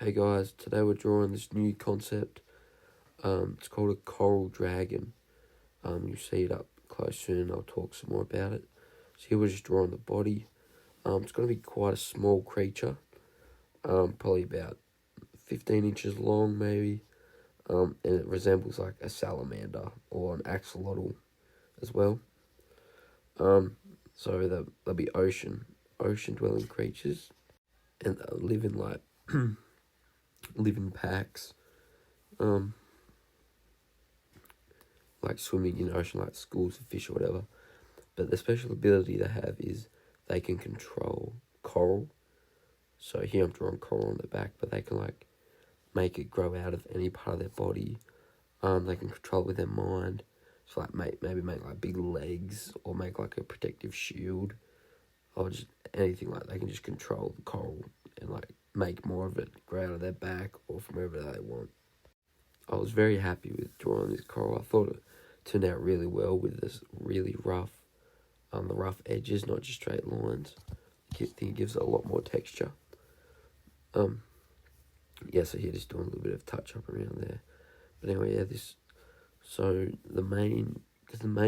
Hey guys, today we're drawing this new concept. It's called a coral dragon. You'll see it up close soon. I'll talk some more about it. So here we're just drawing the body. It's going to be quite a small creature. Probably about 15 inches long maybe. And it resembles like a salamander or an axolotl as well. So they'll be ocean dwelling creatures. And they'll live in like live in packs, like swimming in the ocean, like schools of fish or whatever. But the special ability they have is they can control coral. So here I'm drawing coral on the back, but they can like make it grow out of any part of their body. They can control it with their mind. So like maybe make like big legs or make like a protective shield, or just anything like they can just control the coral and like make more of it grow out of their back or from wherever they want. I was very happy with drawing this coral. I thought it turned out really well with this really rough, the rough edges, not just straight lines. I think it gives it a lot more texture. Yeah, so here just doing a little bit of touch up around there. But anyway, yeah, so the main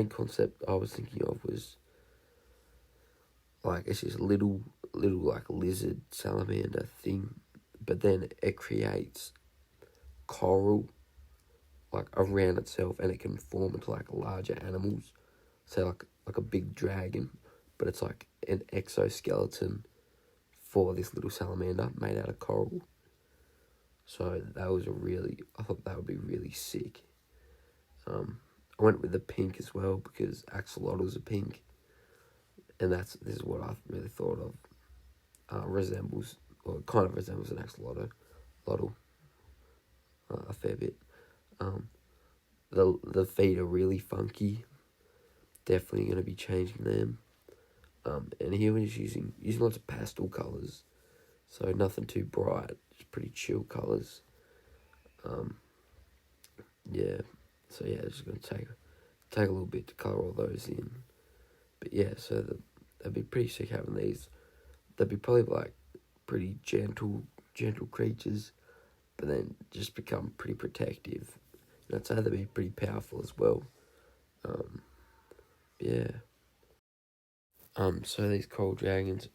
concept I was thinking of was like it's just a little like lizard salamander thing, but then it creates coral like around itself, and it can form into like larger animals, say like a big dragon, but it's like an exoskeleton for this little salamander made out of coral. So I thought that would be really sick. I went with the pink as well because axolotls are pink, and this is what I really thought of. Kind of resembles an axolotl, a fair bit. The feet are really funky. Definitely going to be changing them. And here we're just using lots of pastel colours, so nothing too bright, just pretty chill colours. Yeah, so yeah, it's going to take a little bit to colour all those in. But yeah, so that'd be pretty sick having these. They'd be probably like pretty gentle creatures, but then just become pretty protective. And I'd say they'd be pretty powerful as well. Yeah. So these coral dragons,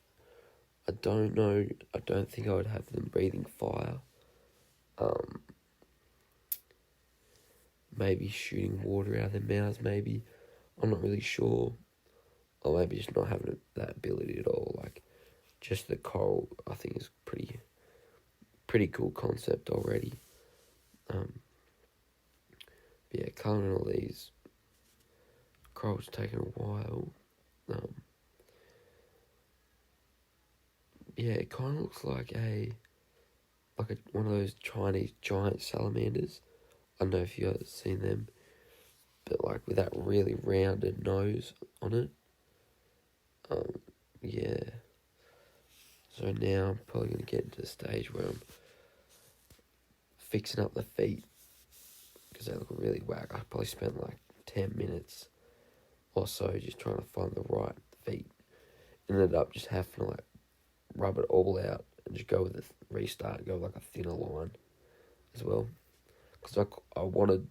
I don't know. I don't think I would have them breathing fire. Maybe shooting water out of their mouths. Maybe, I'm not really sure. Or maybe just not having that ability at all. Like, just the coral, I think is pretty cool concept already. Yeah, colouring all these corals taking a while. Yeah, it kind of looks like one of those Chinese giant salamanders. I don't know if you guys have seen them, but like with that really rounded nose on it. Yeah. So now I'm probably going to get into the stage where I'm fixing up the feet because they look really whack. I probably spent like 10 minutes or so just trying to find the right feet. Ended up just having to like rub it all out and just go with the restart, go with like a thinner line as well. Because I wanted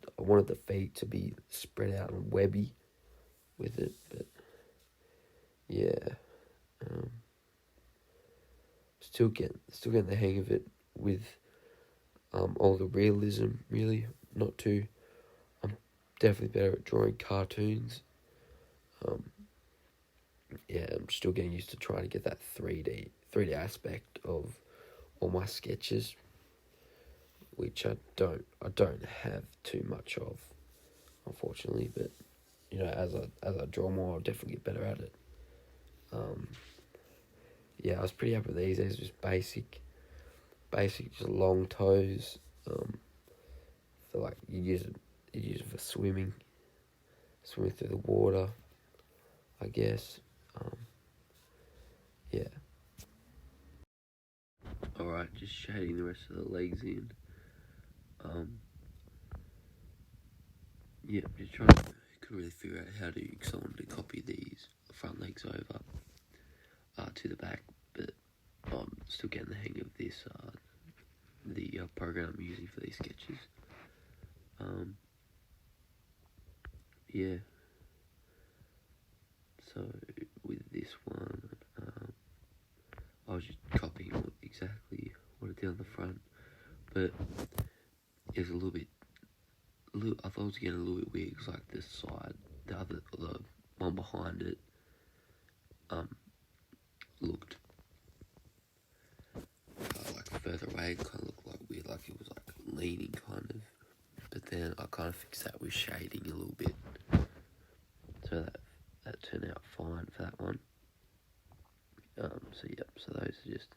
the feet to be spread out and webby with it, but yeah, still getting the hang of it with all the realism. Really, not too. I'm definitely better at drawing cartoons. Yeah, I'm still getting used to trying to get that 3D aspect of all my sketches, which I don't have too much of, unfortunately. But you know, as I draw more, I'll definitely get better at it. Yeah, I was pretty happy with these. These are just basic, just long toes. So like you use it for swimming through the water, I guess. Yeah. Alright, just shading the rest of the legs in. Yeah, I'm just couldn't really figure out how to copy these front legs over to the back, but I'm still getting the hang of this, the program I'm using for these sketches. Yeah. So with this one, I was just copying exactly what it did on the front, but it was I thought it was getting a little bit weird because like this side, the one behind it, looked like further away. It kind of looked like weird, like it was like leaning kind of. But then I kind of fixed that with shading a little bit, so that turned out fine for that one. So yep, so those are just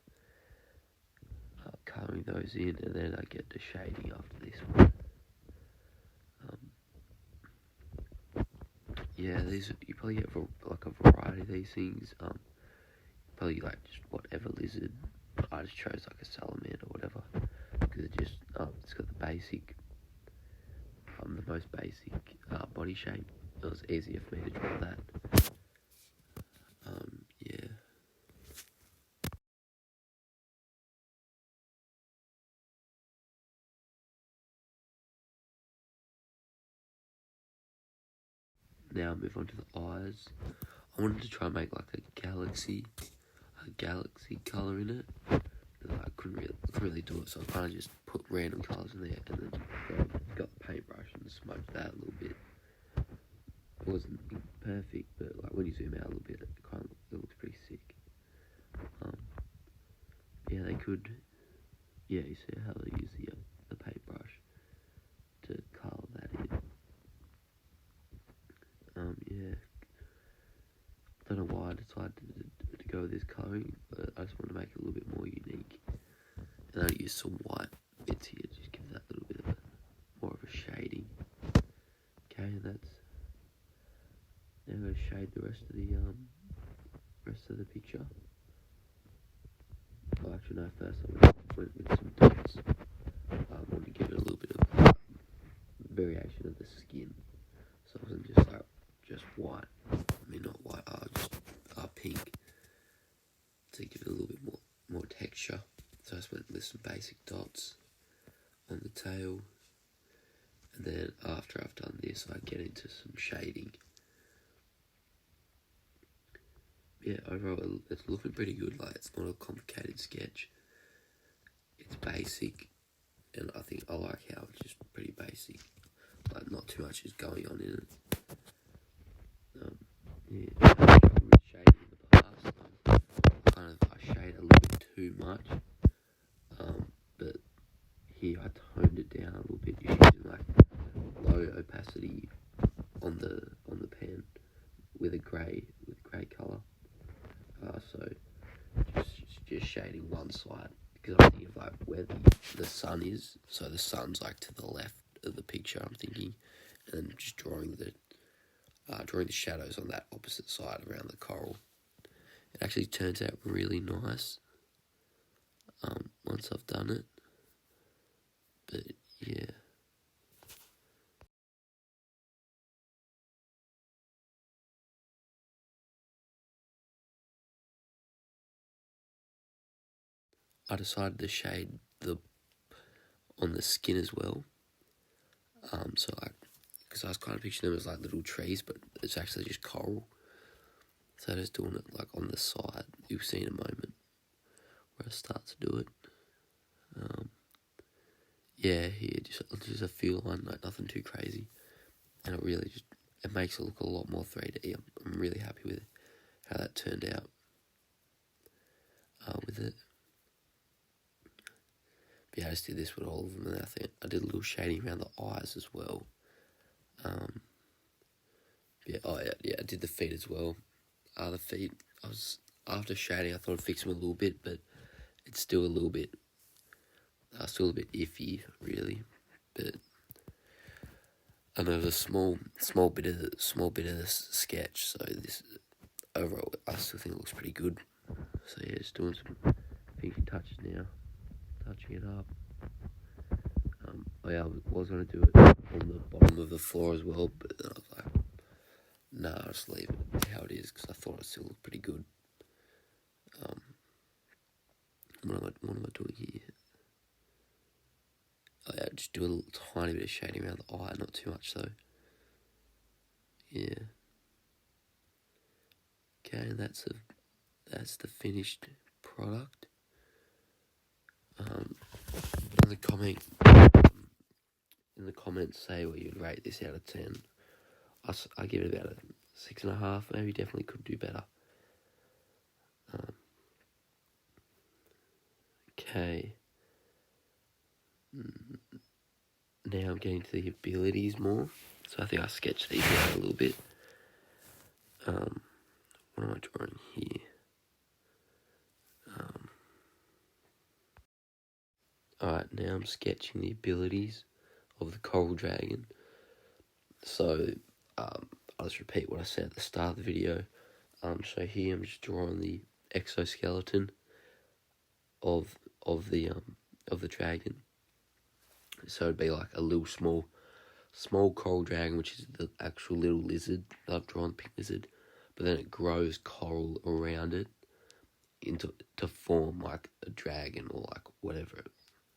colouring those in, and then I get to shading after this one. Yeah, these you probably get like a variety of these things. Probably like just whatever lizard. I just chose like a salamander or whatever because it just it's got the basic, the most basic body shape. It was easier for me to draw that. Yeah. Now I'll move on to the eyes. I wanted to try and make like a galaxy colour in it. But I couldn't really do it, so I kind of just put random colours in there and then got the paintbrush and smudged that a little bit. It wasn't perfect, but like when you zoom out a little bit, it looks pretty sick. Yeah, they could. Yeah, you see how they use the paintbrush to colour that in. Yeah. Don't know why I decided to go with this colouring, but I just want to make it a little bit more unique. And I use some white bits here to just give that a little bit of more of a shading. Okay, and that's now I'm going to shade the rest of the picture. Oh, actually no, first I went with some dots. I wanted to give it a little bit of variation of the skin, so it wasn't just like just white. I mean not white, just pink, to give it a little bit more texture. So I just went with some basic dots on the tail, and then after I've done this, I get into some shading. Yeah, overall it's looking pretty good. Like, it's not a complicated sketch. It's basic, and I think I like how it's just pretty basic. Like, not too much is going on in it. Yeah, I struggled with shading in the past. I shade a little bit too much. But here I toned it down a little bit using like low opacity on the pen with grey colour. So just shading one side, because I'm thinking of like where the sun is. So the sun's like to the left of the picture, I'm thinking, and then just drawing the shadows on that opposite side around the coral. It actually turns out really nice once I've done it. But yeah. I decided to shade on the skin as well. So like, because I was kind of picturing them as like little trees, but it's actually just coral. So just doing it like on the side. You'll see in a moment where I start to do it. Yeah, here just a feel line, like nothing too crazy, and it makes it look a lot more 3D. I'm really happy with how that turned out with it. But yeah, I just did this with all of them, and I think I did a little shading around the eyes as well. Yeah, I did the feet as well. The feet, after shading, I thought I'd fix them a little bit, but it's still a little bit iffy, really. But I know there's a small bit of the sketch, so this overall I still think it looks pretty good. So yeah, just doing some pinky touches now, touching it up. I was going to do it on the bottom of the floor as well, but then I was like, nah, I'll just leave it how it is, because I thought it still looked pretty good. What am I doing here? just do a little tiny bit of shading around the eye, not too much though. Yeah. Okay, and that's the finished product. In the comments, say what you'd rate this out of 10. I give it about a 6.5. Maybe definitely could do better. Okay. Now I'm getting to the abilities more. So I think I sketched these out a little bit. What am I drawing here? Alright, now I'm sketching the abilities of the coral dragon. So, I'll just repeat what I said at the start of the video. So here I'm just drawing the exoskeleton of the dragon. So it'd be like a little small coral dragon, which is the actual little lizard that I've drawn, pink lizard, but then it grows coral around it to form like a dragon or like whatever it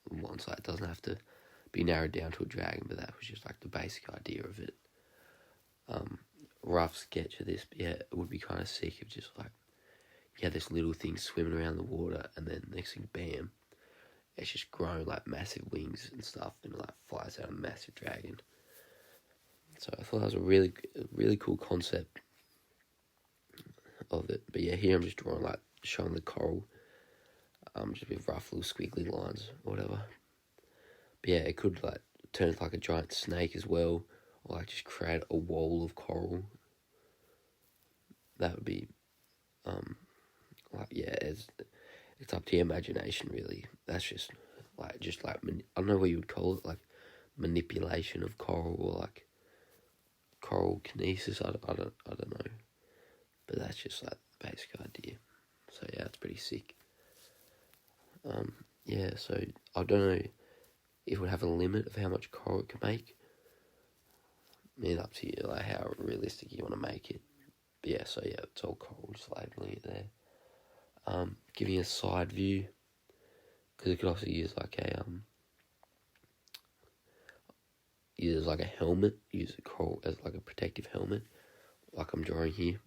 wants. Like, it doesn't have to be narrowed down to a dragon, but that was just like the basic idea of it. Rough sketch of this, but yeah, it would be kind of sick if just like you had this little thing swimming around the water, and then next thing, bam, it's just grown like massive wings and stuff, and it like flies out a massive dragon. So I thought that was a really cool concept of it. But yeah, here I'm just drawing like showing the coral, just with rough little squiggly lines or whatever. But yeah, it could like turn into like a giant snake as well, or like just create a wall of coral. That would be, like, yeah, it's up to your imagination, really. That's just like I don't know what you would call it, like manipulation of coral or like coral kinesis. I don't know, but that's just like the basic idea. So yeah, it's pretty sick. Yeah, so I don't know if it would have a limit of how much coral it can make. I mean, up to you, like how realistic you want to make it. But yeah, so yeah, it's all coral, just labeling it there. Giving a side view, because it could also use like a helmet, use a coral as like a protective helmet, like I'm drawing here.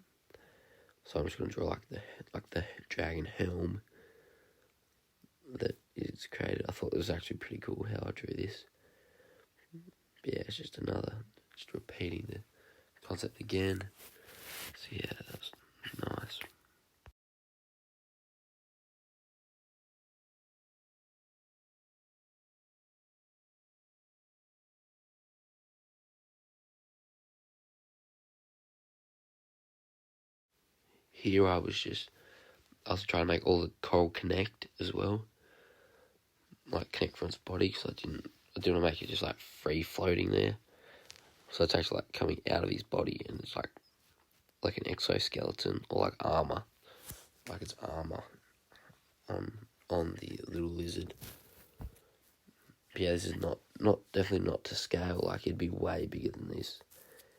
So I'm just gonna draw like the dragon helm that is created. I thought it was actually pretty cool how I drew this. But yeah, it's just repeating the concept again. So yeah, that's nice. Here I was trying to make all the coral connect as well, like connect from its body. So I didn't want to make it just like free floating there. So it's actually like coming out of his body, and it's like an exoskeleton or like armor, like it's armor on the little lizard. But yeah, this is definitely not to scale. Like, it'd be way bigger than this.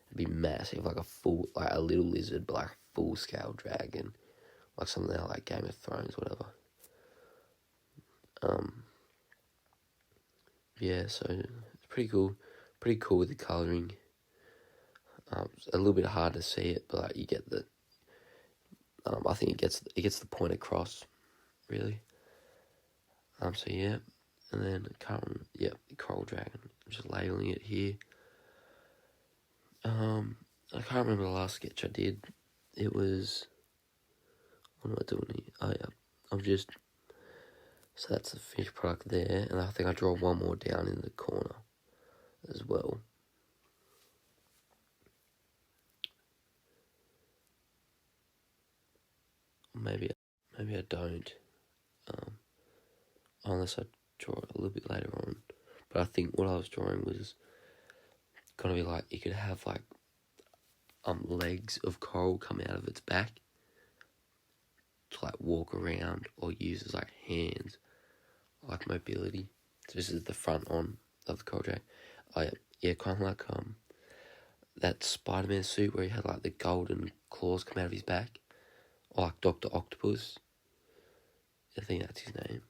It'd be massive, like a little lizard, but like a full scale dragon, like something like Game of Thrones, whatever. Yeah, so it's pretty cool with the colouring. It's a little bit hard to see it, but like, you get the. I think it gets the point across, really. So yeah, and then coral dragon. I'm just labelling it here. I can't remember the last sketch I did. It was. What am I doing here? Oh yeah, so that's the finished product there, and I think I draw one more down in the corner as well. Maybe I don't, unless I draw it a little bit later on. But I think what I was drawing was gonna be like, it could have like legs of coral come out of its back to like walk around, or use as like hands, like mobility. So this is the front on of the coral dragon. Yeah, kind of like that Spider-Man suit where he had like the golden claws come out of his back, or like Dr. Octopus. I think that's his name.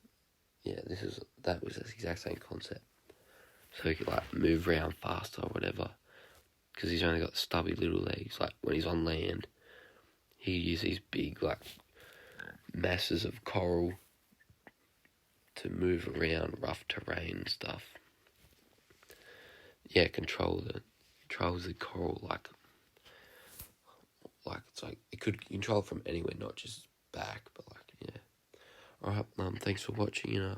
Yeah, that was the exact same concept. so he could like move around faster or whatever. Because he's only got stubby little legs. Like when he's on land, he uses these big like masses of coral to move around rough terrain and stuff. Yeah, controls the coral like it's like it could control it from anywhere, not just back, but like yeah. Alright, thanks for watching.